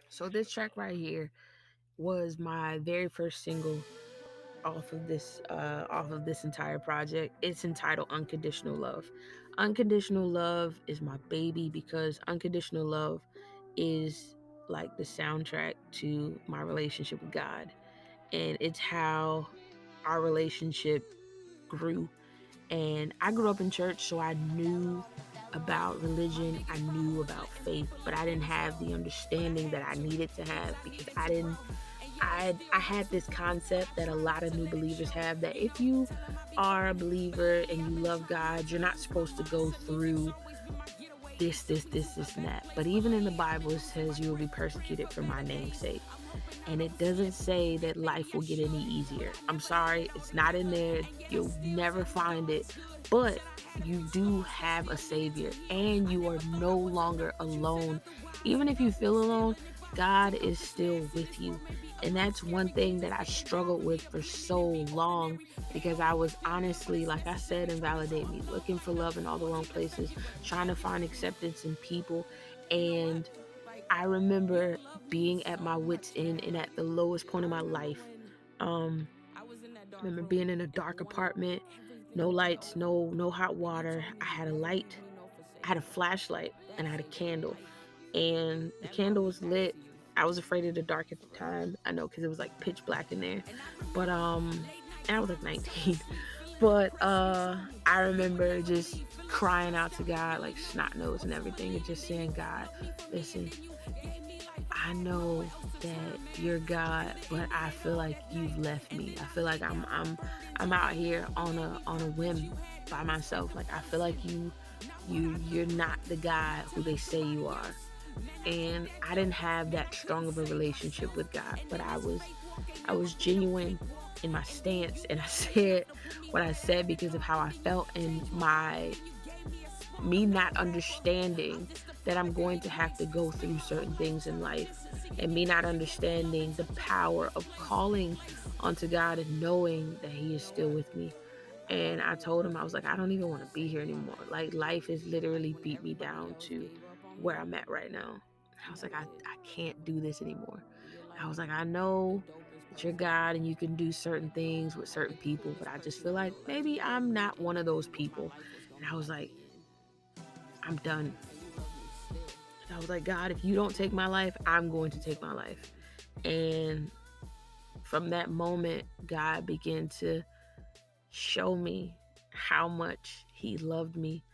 So this track right here was my very first single off of this entire project. It's entitled Unconditional Love. Unconditional Love is my baby because unconditional love is like the soundtrack to my relationship with God. And it's how our relationship grew. And I grew up in church, so I knew about religion, I knew about faith, but I didn't have the understanding that I needed to have because I had this concept that a lot of new believers have, that if you are a believer and you love God, you're not supposed to go through this, and that. But even in the Bible, it says you will be persecuted for my name's sake. And it doesn't say that life will get any easier. I'm sorry, it's not in there. You'll never find it. But you do have a savior and you are no longer alone. Even if you feel alone, God is still with you. And that's one thing that I struggled with for so long because I was honestly, like I said, Invalidate Me, looking for love in all the wrong places, trying to find acceptance in people. And I remember being at my wit's end and at the lowest point of my life. I remember being in a dark apartment, no lights, no hot water. I had a light, I had a flashlight, and I had a candle. And the candle was lit. I was afraid of the dark at the time. I know because it was like pitch black in there. But and I was like 19. But I remember just crying out to God like snot nose and everything, and just saying, God, listen, I know that you're God, but I feel like you've left me. I feel like I'm out here on a whim by myself. Like I feel like you're not the God who they say you are. And I didn't have that strong of a relationship with God, but I was genuine in my stance, and I said what I said because of how I felt, and my me not understanding that I'm going to have to go through certain things in life, and me not understanding the power of calling onto God and knowing that He is still with me. And I told him, I was like, I don't even want to be here anymore. Like, life has literally beat me down to where I'm at right now. I was like, I can't do this anymore. I was like, I know that you're God and you can do certain things with certain people, but I just feel like maybe I'm not one of those people. And I was like, I'm done. And I was like, God, if you don't take my life, I'm going to take my life. And from that moment, God began to show me how much He loved me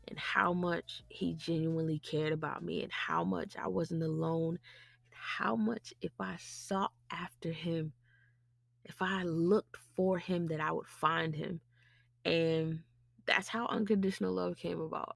and how much He genuinely cared about me and how much I wasn't alone and how much if I sought after Him, if I looked for Him, that I would find Him. And that's how unconditional love came about.